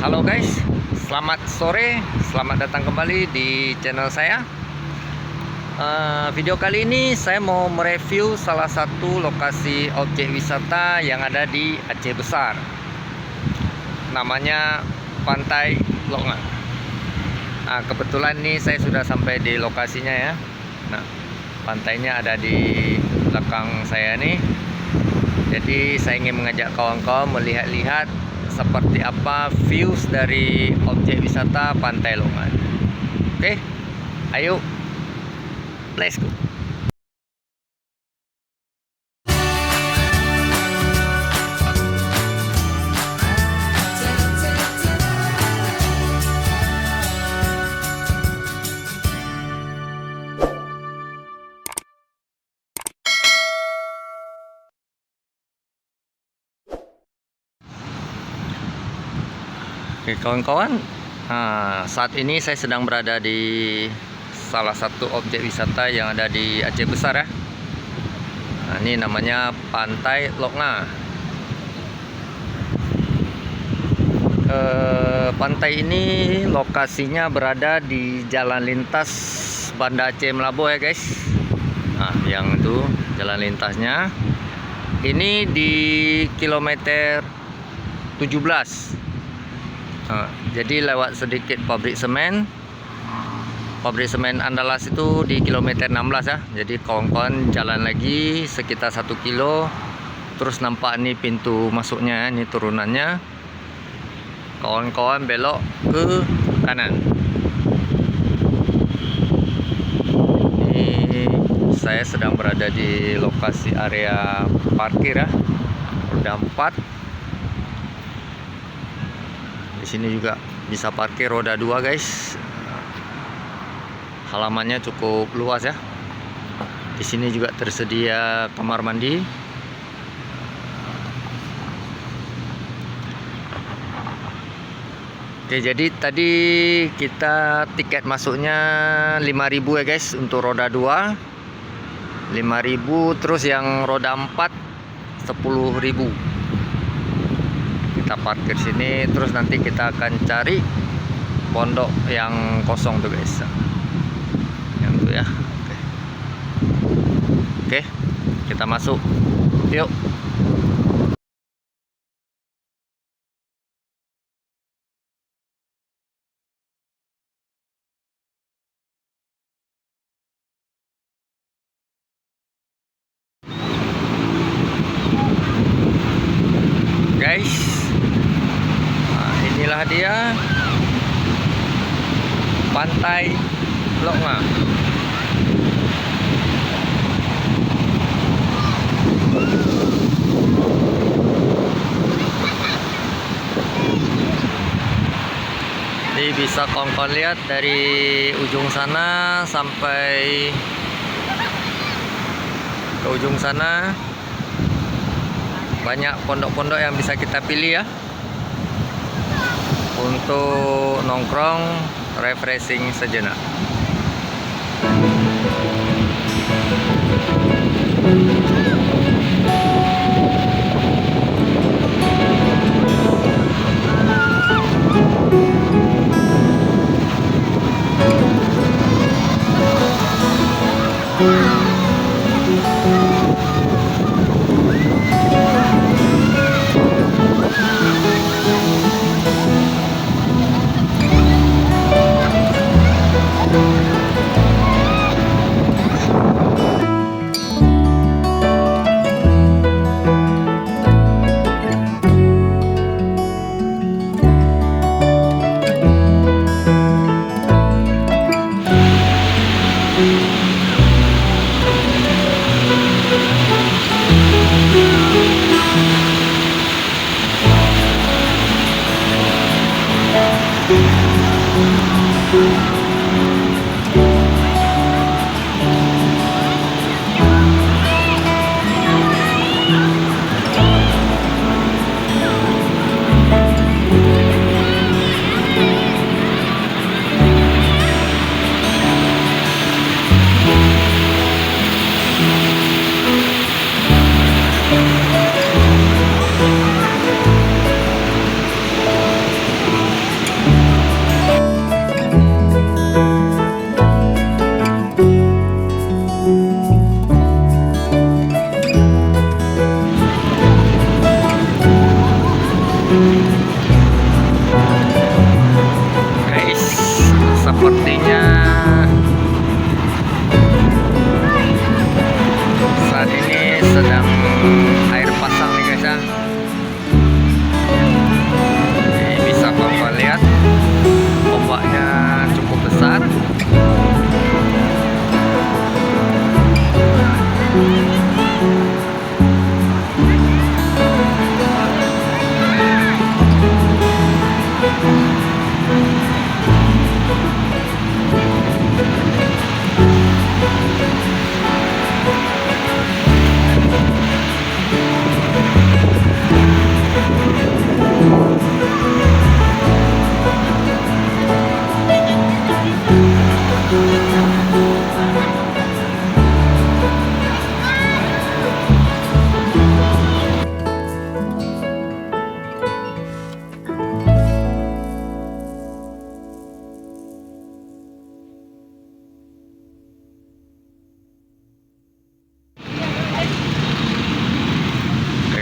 Halo guys, selamat sore, selamat datang kembali di channel saya. Video kali ini saya mau mereview salah satu lokasi objek wisata yang ada di Aceh Besar. Namanya Pantai Lok Nga. Nah, kebetulan nih saya sudah sampai di lokasinya ya. Nah, pantainya ada di belakang saya nih. Jadi saya ingin mengajak kawan-kawan melihat-lihat seperti apa views dari objek wisata Pantai Lok Nga. Oke, ayo, let's go. Oke kawan-kawan, saat ini saya sedang berada di salah satu objek wisata yang ada di Aceh Besar ya. Nah, ini namanya Pantai Lok Nga. Pantai ini lokasinya berada di jalan lintas Banda Aceh Melabuh ya guys. Nah, yang itu jalan lintasnya. Ini di kilometer 17. Jadi lewat sedikit pabrik semen Andalas itu di kilometer 16 ya. Jadi kawan-kawan jalan lagi sekitar 1 kilo, terus nampak nih pintu masuknya, ini turunannya. Kawan-kawan belok ke kanan. Ini saya sedang berada di lokasi area parkir ya, roda 4. Di sini juga bisa parkir roda 2 guys. Halamannya cukup luas ya. Di sini juga tersedia kamar mandi. Oke, jadi tadi kita tiket masuknya 5.000 ya guys untuk roda 2. 5.000, terus yang roda 4 10.000. Kita parkir sini, terus nanti kita akan cari pondok yang kosong tuh guys, yang itu ya. Oke, kita masuk yuk. Guys, inilah dia Pantai Lok Nga. Jadi bisa kawan-kawan lihat dari ujung sana sampai ke ujung sana. Banyak pondok-pondok yang bisa kita pilih ya, untuk nongkrong, refreshing sejenak. Ini bisa Bapak lihat ombaknya cukup besar.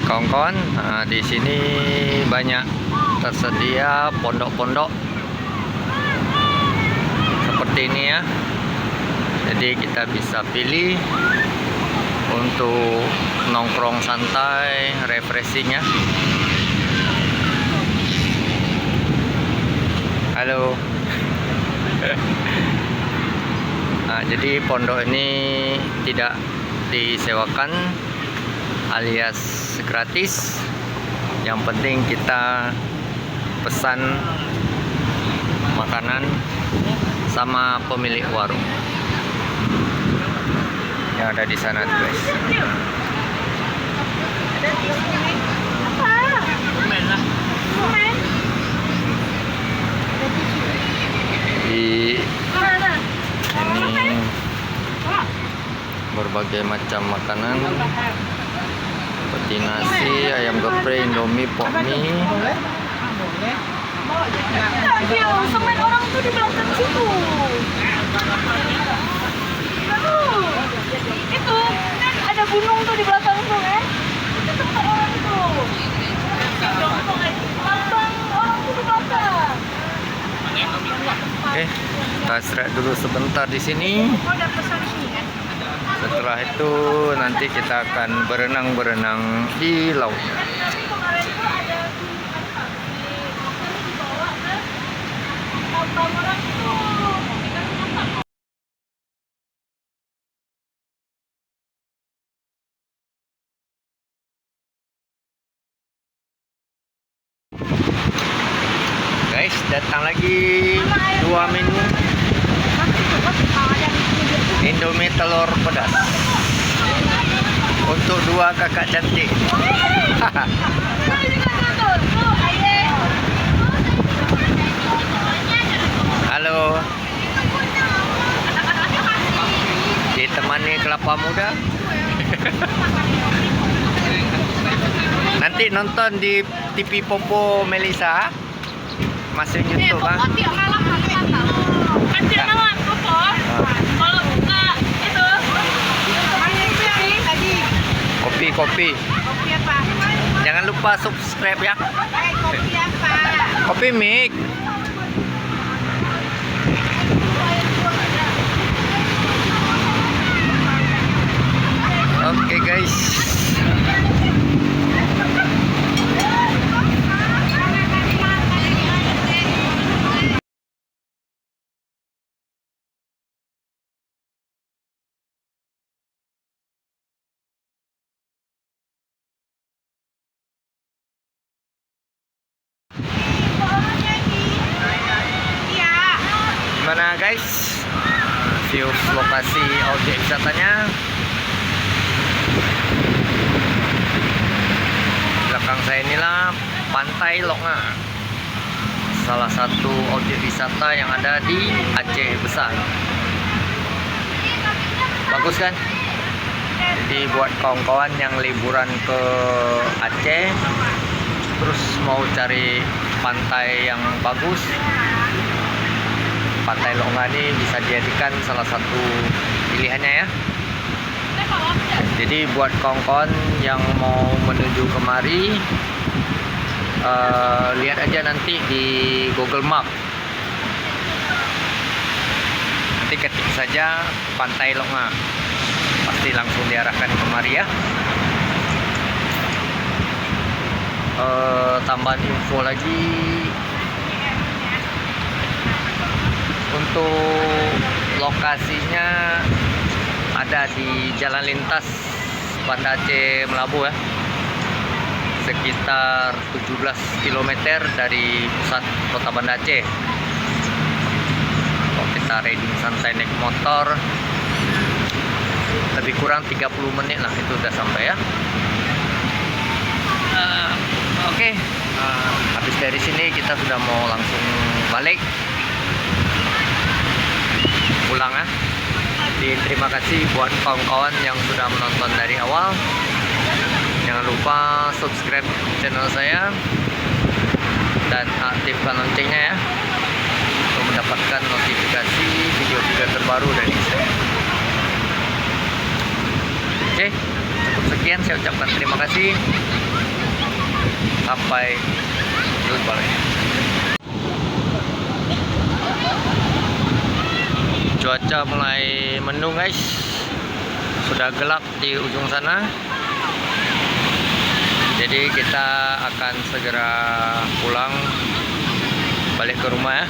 Kawan-kawan, di sini banyak tersedia pondok-pondok seperti ini ya. Jadi kita bisa pilih untuk nongkrong santai, refreshing ya. Halo. Jadi pondok ini tidak disewakan alias gratis. Yang penting kita pesan makanan sama pemilik warung yang ada di sana guys. Di ini berbagai macam makanan seperti nasi, ayam geprek, indomie, pok mie. Semen orang tuh di belakang situ. Itu kan ada gunung tuh di belakang tuh kan. Itu tempat orang tuh. Lambang orang tuh di belakang. Oke, kita istirahat dulu sebentar di sini. Oh, ada pesan ini kan. Setelah itu nanti kita akan berenang-berenang di laut. Kemarin tuh ada dibawa ke lambang orang tuh. Guys, datang lagi 2 menu Indomie telur pedas untuk 2 kakak cantik. Halo. Ditemani kelapa muda. Nanti nonton di TV Popo Melisa. Masih YouTube ah. Kopi. Kopi apa? Jangan lupa subscribe ya. Kopi apa? Kopi mik. Oke guys. Gimana guys, view lokasi objek wisatanya. Belakang saya inilah Pantai Longa, salah satu objek wisata yang ada di Aceh Besar. Bagus kan? Jadi buat kawan-kawan yang liburan ke Aceh terus mau cari pantai yang bagus, Pantai Longa ini bisa dijadikan salah satu pilihannya ya. Jadi buat kawan-kawan yang mau menuju kemari, lihat aja nanti di Google Map. Nanti ketik saja Pantai Longa, pasti langsung diarahkan kemari ya. tambahan info lagi untuk lokasinya ada di jalan lintas Banda Aceh Melabu ya, sekitar 17 km dari pusat kota Banda Aceh. Kalau kita riding santai naik motor lebih kurang 30 menit lah itu udah sampai ya. Oke. Habis dari sini kita sudah mau langsung balik pulang ya. Jadi terima kasih buat kawan-kawan yang sudah menonton dari awal. Jangan lupa subscribe channel saya dan aktifkan loncengnya ya, untuk mendapatkan notifikasi video-video terbaru dari saya. Oke, cukup sekian, saya ucapkan terima kasih. Sampai jumpa lagi. Cuaca mulai mendung guys, sudah gelap di ujung sana. Jadi kita akan segera pulang balik ke rumah ya.